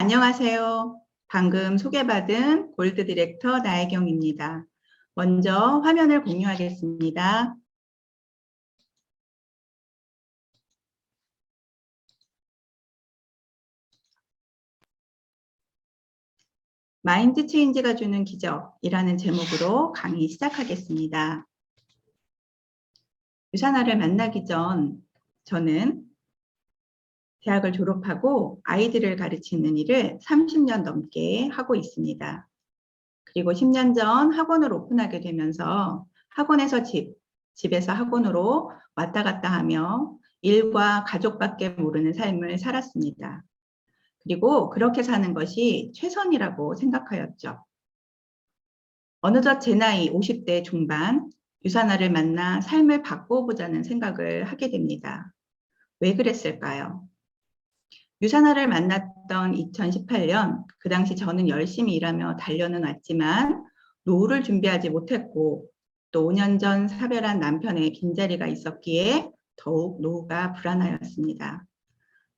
안녕하세요. 방금 소개받은 골드 디렉터 나혜경입니다. 먼저 화면을 공유하겠습니다. 마인드 체인지가 주는 기적이라는 제목으로 강의 시작하겠습니다. 유산화를 만나기 전 저는 대학을 졸업하고 아이들을 가르치는 일을 30년 넘게 하고 있습니다. 그리고 10년 전 학원을 오픈하게 되면서 학원에서 집에서 학원으로 왔다 갔다 하며 일과 가족밖에 모르는 삶을 살았습니다. 그리고 그렇게 사는 것이 최선이라고 생각하였죠. 어느덧 제 나이 50대 중반 유산화를 만나 삶을 바꿔보자는 생각을 하게 됩니다. 왜 그랬을까요? 유산화를 만났던 2018년, 그 당시 저는 열심히 일하며 달려는 왔지만 노후를 준비하지 못했고 또 5년 전 사별한 남편의 빈자리가 있었기에 더욱 노후가 불안하였습니다.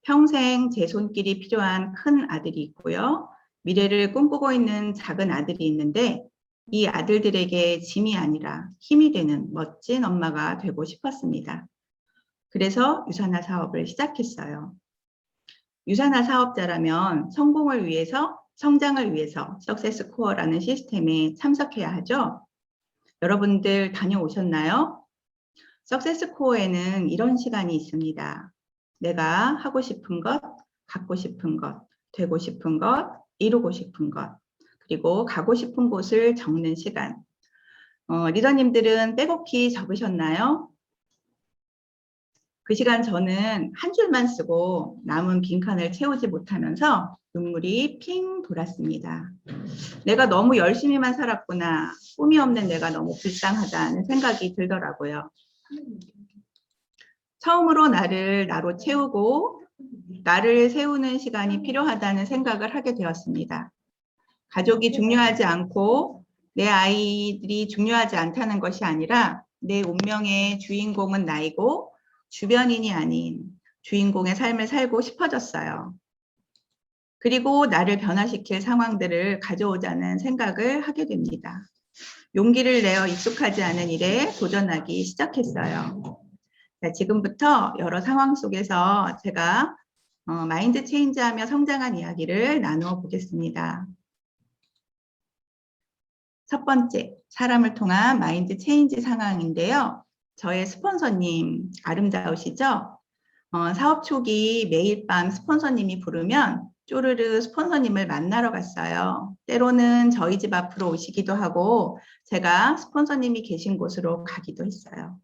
평생 제 손길이 필요한 큰 아들이 있고요. 미래를 꿈꾸고 있는 작은 아들이 있는데 이 아들들에게 짐이 아니라 힘이 되는 멋진 엄마가 되고 싶었습니다. 그래서 유산화 사업을 시작했어요. 유산화 사업자라면 성공을 위해서, 성장을 위해서 석세스 코어라는 시스템에 참석해야 하죠. 여러분들 다녀오셨나요? 석세스 코어에는 이런 시간이 있습니다. 내가 하고 싶은 것, 갖고 싶은 것, 되고 싶은 것, 이루고 싶은 것, 그리고 가고 싶은 곳을 적는 시간. 리더님들은 빼곡히 적으셨나요? 그 시간 저는 한 줄만 쓰고 남은 빈칸을 채우지 못하면서 눈물이 핑 돌았습니다. 내가 너무 열심히만 살았구나. 꿈이 없는 내가 너무 불쌍하다는 생각이 들더라고요. 처음으로 나를 나로 채우고 나를 세우는 시간이 필요하다는 생각을 하게 되었습니다. 가족이 중요하지 않고 내 아이들이 중요하지 않다는 것이 아니라 내 운명의 주인공은 나이고 주변인이 아닌 주인공의 삶을 살고 싶어졌어요. 그리고 나를 변화시킬 상황들을 가져오자는 생각을 하게 됩니다. 용기를 내어 익숙하지 않은 일에 도전하기 시작했어요. 자, 지금부터 여러 상황 속에서 제가 마인드 체인지하며 성장한 이야기를 나누어 보겠습니다. 첫 번째, 사람을 통한 마인드 체인지 상황인데요. 저의 스폰서님 아름다우시죠? 사업 초기 매일 밤 스폰서님이 부르면 쪼르르 스폰서님을 만나러 갔어요. 때로는 저희 집 앞으로 오시기도 하고 제가 스폰서님이 계신 곳으로 가기도 했어요.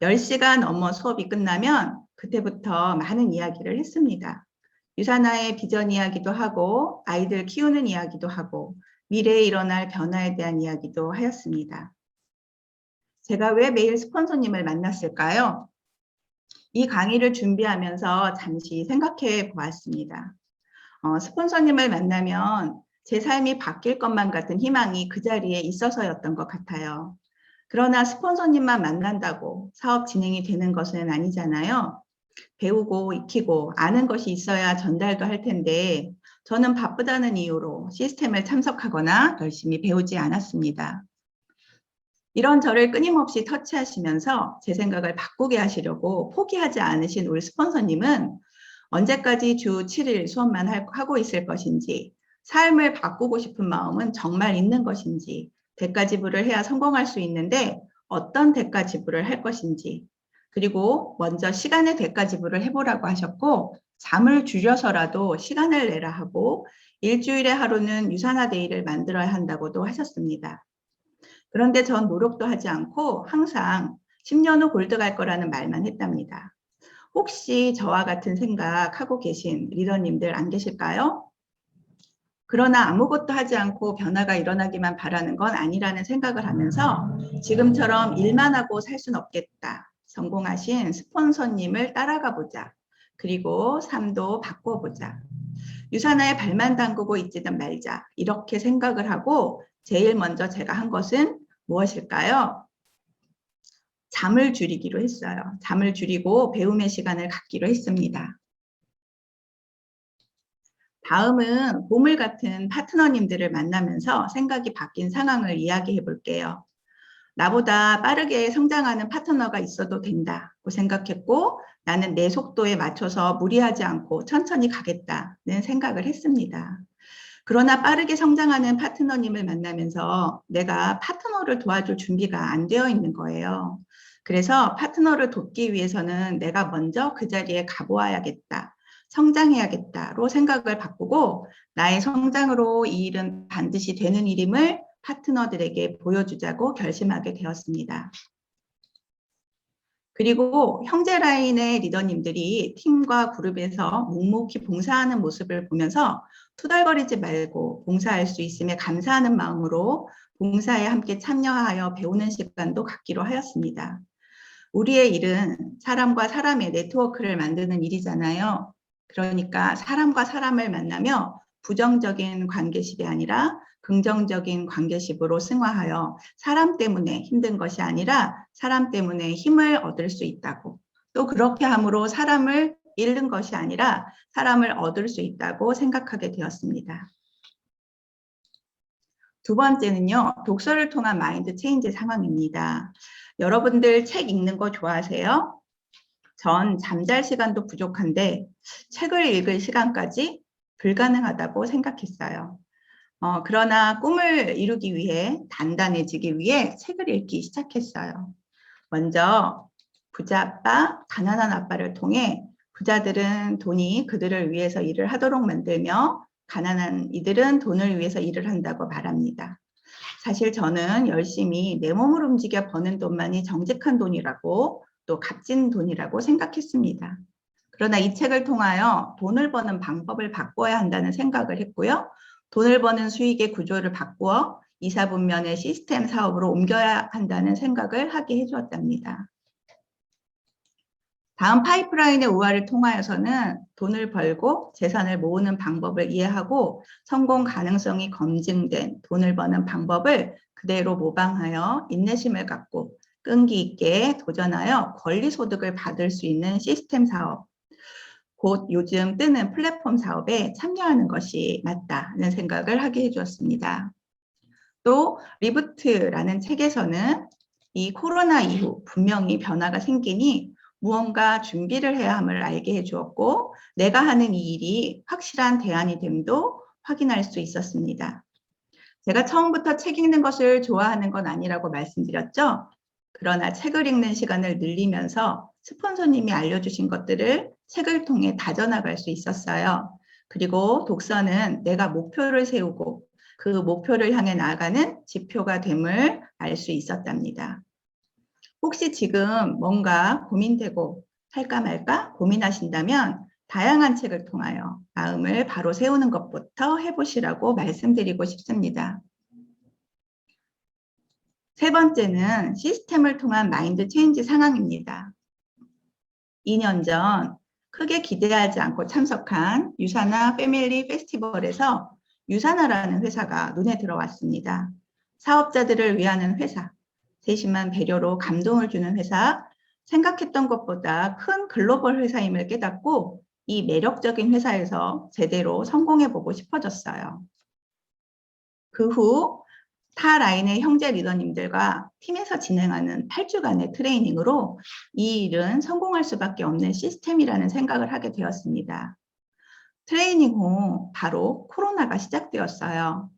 10시간 업무 수업이 끝나면 그때부터 많은 이야기를 했습니다. 유산화의 비전 이야기도 하고 아이들 키우는 이야기도 하고 미래에 일어날 변화에 대한 이야기도 하였습니다. 제가 왜 매일 스폰서님을 만났을까요? 이 강의를 준비하면서 잠시 생각해 보았습니다. 스폰서님을 만나면 제 삶이 바뀔 것만 같은 희망이 그 자리에 있어서였던 것 같아요. 그러나 스폰서님만 만난다고 사업 진행이 되는 것은 아니잖아요. 배우고 익히고 아는 것이 있어야 전달도 할 텐데 저는 바쁘다는 이유로 시스템을 참석하거나 열심히 배우지 않았습니다. 이런 저를 끊임없이 터치하시면서 제 생각을 바꾸게 하시려고 포기하지 않으신 우리 스폰서님은 언제까지 주 7일 수업만 하고 있을 것인지, 삶을 바꾸고 싶은 마음은 정말 있는 것인지, 대가 지불을 해야 성공할 수 있는데 어떤 대가 지불을 할 것인지, 그리고 먼저 시간의 대가 지불을 해보라고 하셨고 잠을 줄여서라도 시간을 내라 하고 일주일에 하루는 유산화 데이를 만들어야 한다고도 하셨습니다. 그런데 전 노력도 하지 않고 항상 10년 후 골드 갈 거라는 말만 했답니다. 혹시 저와 같은 생각하고 계신 리더님들 안 계실까요? 그러나 아무것도 하지 않고 변화가 일어나기만 바라는 건 아니라는 생각을 하면서 지금처럼 일만 하고 살 순 없겠다. 성공하신 스폰서님을 따라가 보자. 그리고 삶도 바꿔보자. 유산화에 발만 담그고 있지는 말자. 이렇게 생각을 하고 제일 먼저 제가 한 것은 무엇일까요? 잠을 줄이기로 했어요. 잠을 줄이고 배움의 시간을 갖기로 했습니다. 다음은 보물 같은 파트너님들을 만나면서 생각이 바뀐 상황을 이야기해 볼게요. 나보다 빠르게 성장하는 파트너가 있어도 된다고 생각했고, 나는 내 속도에 맞춰서 무리하지 않고 천천히 가겠다는 생각을 했습니다. 그러나 빠르게 성장하는 파트너님을 만나면서 내가 파트너를 도와줄 준비가 안 되어 있는 거예요. 그래서 파트너를 돕기 위해서는 내가 먼저 그 자리에 가보아야겠다, 성장해야겠다로 생각을 바꾸고, 나의 성장으로 이 일은 반드시 되는 일임을 파트너들에게 보여주자고 결심하게 되었습니다. 그리고 형제 라인의 리더님들이 팀과 그룹에서 묵묵히 봉사하는 모습을 보면서 투덜거리지 말고 봉사할 수 있음에 감사하는 마음으로 봉사에 함께 참여하여 배우는 시간도 갖기로 하였습니다. 우리의 일은 사람과 사람의 네트워크를 만드는 일이잖아요. 그러니까 사람과 사람을 만나며 부정적인 관계십이 아니라 긍정적인 관계십으로 승화하여 사람 때문에 힘든 것이 아니라 사람 때문에 힘을 얻을 수 있다고, 또 그렇게 함으로 사람을 잃는 것이 아니라 사람을 얻을 수 있다고 생각하게 되었습니다. 두 번째는요, 독서를 통한 마인드 체인지 상황입니다. 여러분들 책 읽는 거 좋아하세요? 전 잠잘 시간도 부족한데 책을 읽을 시간까지 불가능하다고 생각했어요. 그러나 꿈을 이루기 위해, 단단해지기 위해 책을 읽기 시작했어요. 먼저 부자 아빠, 가난한 아빠를 통해 부자들은 돈이 그들을 위해서 일을 하도록 만들며 가난한 이들은 돈을 위해서 일을 한다고 말합니다. 사실 저는 열심히 내 몸을 움직여 버는 돈만이 정직한 돈이라고, 또 값진 돈이라고 생각했습니다. 그러나 이 책을 통하여 돈을 버는 방법을 바꿔야 한다는 생각을 했고요. 돈을 버는 수익의 구조를 바꾸어 이사분면의 시스템 사업으로 옮겨야 한다는 생각을 하게 해주었답니다. 다음 파이프라인의 우화를 통하여서는 돈을 벌고 재산을 모으는 방법을 이해하고 성공 가능성이 검증된 돈을 버는 방법을 그대로 모방하여 인내심을 갖고 끈기 있게 도전하여 권리소득을 받을 수 있는 시스템 사업, 곧 요즘 뜨는 플랫폼 사업에 참여하는 것이 맞다는 생각을 하게 해주었습니다. 또 리부트라는 책에서는 이 코로나 이후 분명히 변화가 생기니 무언가 준비를 해야 함을 알게 해주었고, 내가 하는 이 일이 확실한 대안이 됨도 확인할 수 있었습니다. 제가 처음부터 책 읽는 것을 좋아하는 건 아니라고 말씀드렸죠. 그러나 책을 읽는 시간을 늘리면서 스폰서님이 알려주신 것들을 책을 통해 다져나갈 수 있었어요. 그리고 독서는 내가 목표를 세우고 그 목표를 향해 나아가는 지표가 됨을 알 수 있었답니다. 혹시 지금 뭔가 고민되고 할까 말까 고민하신다면 다양한 책을 통하여 마음을 바로 세우는 것부터 해보시라고 말씀드리고 싶습니다. 세 번째는 시스템을 통한 마인드 체인지 상황입니다. 2년 전 크게 기대하지 않고 참석한 유사나 패밀리 페스티벌에서 유사나라는 회사가 눈에 들어왔습니다. 사업자들을 위하는 회사, 세심한 배려로 감동을 주는 회사, 생각했던 것보다 큰 글로벌 회사임을 깨닫고 이 매력적인 회사에서 제대로 성공해보고 싶어졌어요. 그 후 타 라인의 형제 리더님들과 팀에서 진행하는 8주간의 트레이닝으로 이 일은 성공할 수밖에 없는 시스템이라는 생각을 하게 되었습니다. 트레이닝 후 바로 코로나가 시작되었어요.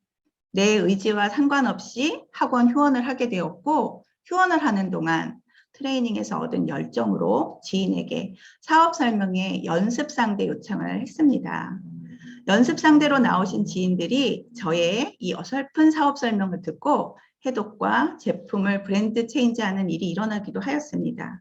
내 의지와 상관없이 학원 휴원을 하게 되었고, 휴원을 하는 동안 트레이닝에서 얻은 열정으로 지인에게 사업 설명의 연습 상대 요청을 했습니다. 연습 상대로 나오신 지인들이 저의 이 어설픈 사업 설명을 듣고 해독과 제품을 브랜드 체인지하는 일이 일어나기도 하였습니다.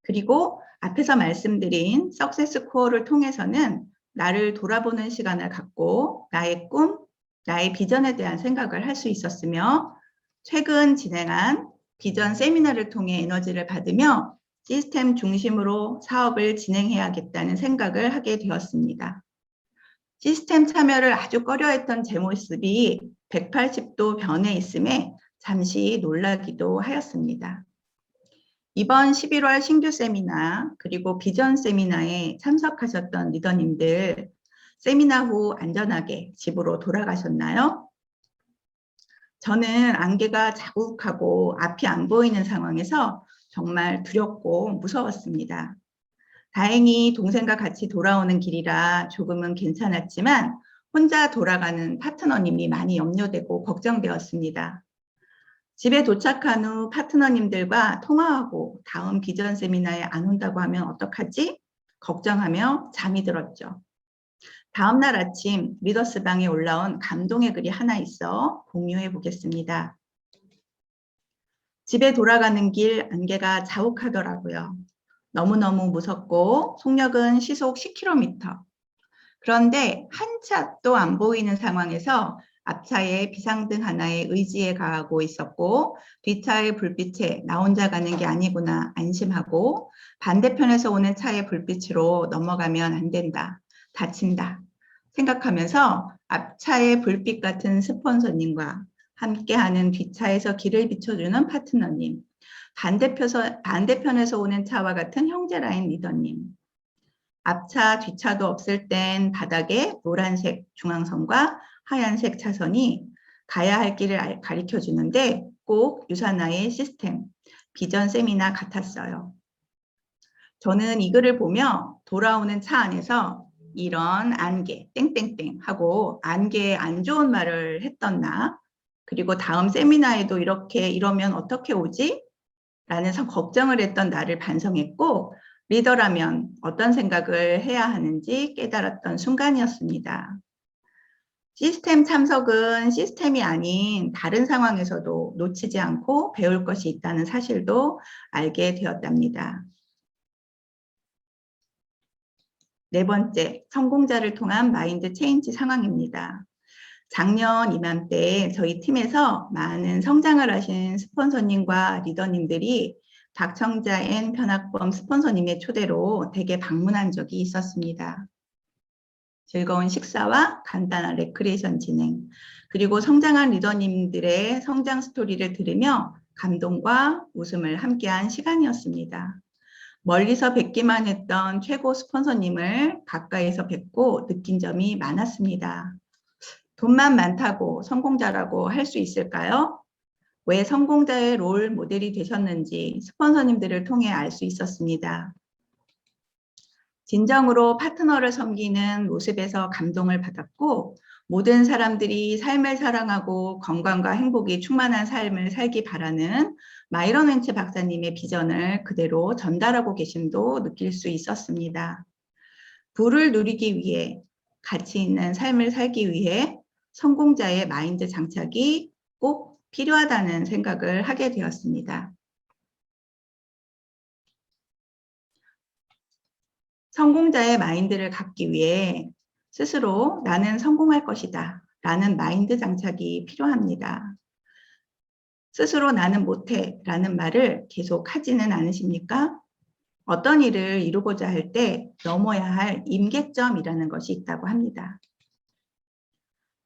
그리고 앞에서 말씀드린 석세스 코어를 통해서는 나를 돌아보는 시간을 갖고 나의 꿈, 나의 비전에 대한 생각을 할 수 있었으며, 최근 진행한 비전 세미나를 통해 에너지를 받으며 시스템 중심으로 사업을 진행해야겠다는 생각을 하게 되었습니다. 시스템 참여를 아주 꺼려했던 제 모습이 180도 변해 있음에 잠시 놀라기도 하였습니다. 이번 11월 신규 세미나 그리고 비전 세미나에 참석하셨던 리더님들 세미나 후 안전하게 집으로 돌아가셨나요? 저는 안개가 자욱하고 앞이 안 보이는 상황에서 정말 두렵고 무서웠습니다. 다행히 동생과 같이 돌아오는 길이라 조금은 괜찮았지만 혼자 돌아가는 파트너님이 많이 염려되고 걱정되었습니다. 집에 도착한 후 파트너님들과 통화하고 다음 비전 세미나에 안 온다고 하면 어떡하지? 걱정하며 잠이 들었죠. 다음날 아침 리더스 방에 올라온 감동의 글이 하나 있어 공유해 보겠습니다. 집에 돌아가는 길 안개가 자욱하더라고요. 너무너무 무섭고 속력은 시속 10km. 그런데 한 차도 안 보이는 상황에서 앞차에 비상등 하나에 의지에 가하고 있었고 뒷차의 불빛에 나 혼자 가는 게 아니구나 안심하고 반대편에서 오는 차의 불빛으로 넘어가면 안 된다. 다친다. 생각하면서 앞차의 불빛 같은 스폰서님과 함께하는 뒷차에서 길을 비춰주는 파트너님, 반대편에서 오는 차와 같은 형제라인 리더님, 앞차, 뒷차도 없을 땐 바닥에 노란색 중앙선과 하얀색 차선이 가야 할 길을 가르쳐 주는데 꼭 유사나의 시스템, 비전 세미나 같았어요. 저는 이 글을 보며 돌아오는 차 안에서 이런 안개, 땡땡땡 하고 안개에 안 좋은 말을 했던 나, 그리고 다음 세미나에도 이러면 어떻게 오지? 라는 걱정을 했던 나를 반성했고 리더라면 어떤 생각을 해야 하는지 깨달았던 순간이었습니다. 시스템 참석은 시스템이 아닌 다른 상황에서도 놓치지 않고 배울 것이 있다는 사실도 알게 되었답니다. 네 번째, 성공자를 통한 마인드 체인지 상황입니다. 작년 이맘때 저희 팀에서 많은 성장을 하신 스폰서님과 리더님들이 박청자 앤 편학범 스폰서님의 초대로 댁에 방문한 적이 있었습니다. 즐거운 식사와 간단한 레크리에이션 진행, 그리고 성장한 리더님들의 성장 스토리를 들으며 감동과 웃음을 함께한 시간이었습니다. 멀리서 뵙기만 했던 최고 스폰서님을 가까이서 뵙고 느낀 점이 많았습니다. 돈만 많다고 성공자라고 할 수 있을까요? 왜 성공자의 롤 모델이 되셨는지 스폰서님들을 통해 알 수 있었습니다. 진정으로 파트너를 섬기는 모습에서 감동을 받았고 모든 사람들이 삶을 사랑하고 건강과 행복이 충만한 삶을 살기 바라는 마이런 웬츠 박사님의 비전을 그대로 전달하고 계심도 느낄 수 있었습니다. 부를 누리기 위해 가치 있는 삶을 살기 위해 성공자의 마인드 장착이 꼭 필요하다는 생각을 하게 되었습니다. 성공자의 마인드를 갖기 위해 스스로 나는 성공할 것이다 라는 마인드 장착이 필요합니다. 스스로 나는 못해 라는 말을 계속 하지는 않으십니까? 어떤 일을 이루고자 할 때 넘어야 할 임계점이라는 것이 있다고 합니다.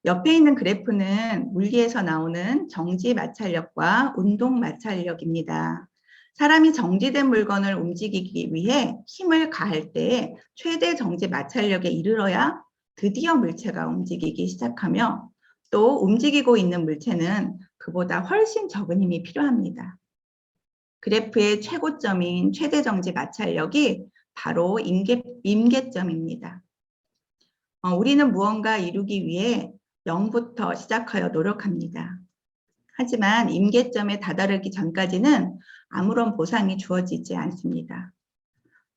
옆에 있는 그래프는 물리에서 나오는 정지 마찰력과 운동 마찰력입니다. 사람이 정지된 물건을 움직이기 위해 힘을 가할 때 최대 정지 마찰력에 이르러야 드디어 물체가 움직이기 시작하며 또 움직이고 있는 물체는 그보다 훨씬 적은 힘이 필요합니다. 그래프의 최고점인 최대 정지 마찰력이 바로 임계점입니다. 우리는 무언가 이루기 위해 0부터 시작하여 노력합니다. 하지만 임계점에 다다르기 전까지는 아무런 보상이 주어지지 않습니다.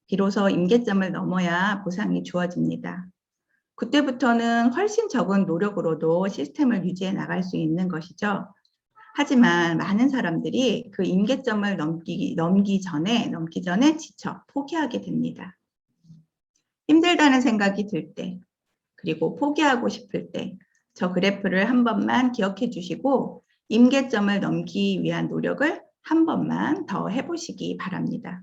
비로소 임계점을 넘어야 보상이 주어집니다. 그때부터는 훨씬 적은 노력으로도 시스템을 유지해 나갈 수 있는 것이죠. 하지만 많은 사람들이 그 임계점을 넘기 전에 지쳐 포기하게 됩니다. 힘들다는 생각이 들 때, 그리고 포기하고 싶을 때, 저 그래프를 한 번만 기억해 주시고 임계점을 넘기 위한 노력을 한 번만 더 해보시기 바랍니다.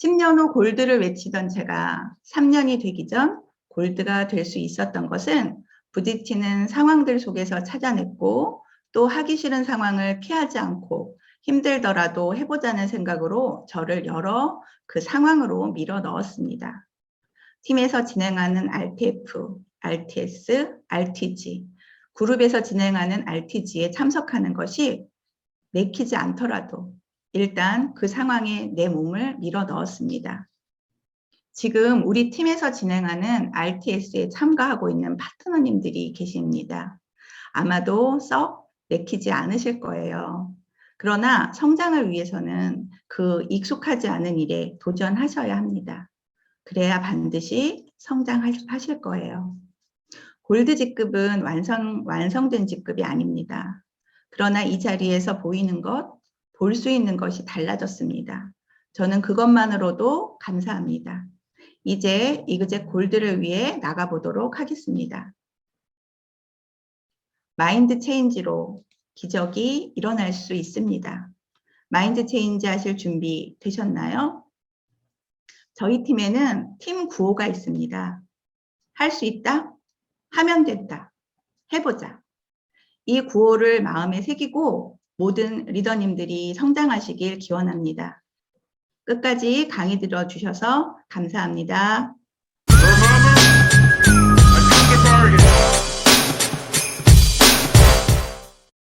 10년 후 골드를 외치던 제가 3년이 되기 전 골드가 될 수 있었던 것은 부딪히는 상황들 속에서 찾아냈고 또 하기 싫은 상황을 피하지 않고 힘들더라도 해보자는 생각으로 저를 여러 그 상황으로 밀어 넣었습니다. 팀에서 진행하는 RTF, RTS, RTG, 그룹에서 진행하는 RTG에 참석하는 것이 내키지 않더라도 일단 그 상황에 내 몸을 밀어 넣었습니다. 지금 우리 팀에서 진행하는 RTS에 참가하고 있는 파트너님들이 계십니다. 아마도 썩 내키지 않으실 거예요. 그러나 성장을 위해서는 그 익숙하지 않은 일에 도전하셔야 합니다. 그래야 반드시 성장하실 거예요. 골드 직급은 완성된 직급이 아닙니다. 그러나 이 자리에서 보이는 것, 볼 수 있는 것이 달라졌습니다. 저는 그것만으로도 감사합니다. 이제 이그젝 골드를 위해 나가보도록 하겠습니다. 마인드 체인지로 기적이 일어날 수 있습니다. 마인드 체인지 하실 준비 되셨나요? 저희 팀에는 팀 구호가 있습니다. 할 수 있다? 하면 된다. 해보자. 이 구호를 마음에 새기고 모든 리더님들이 성장하시길 기원합니다. 끝까지 강의 들어주셔서 감사합니다.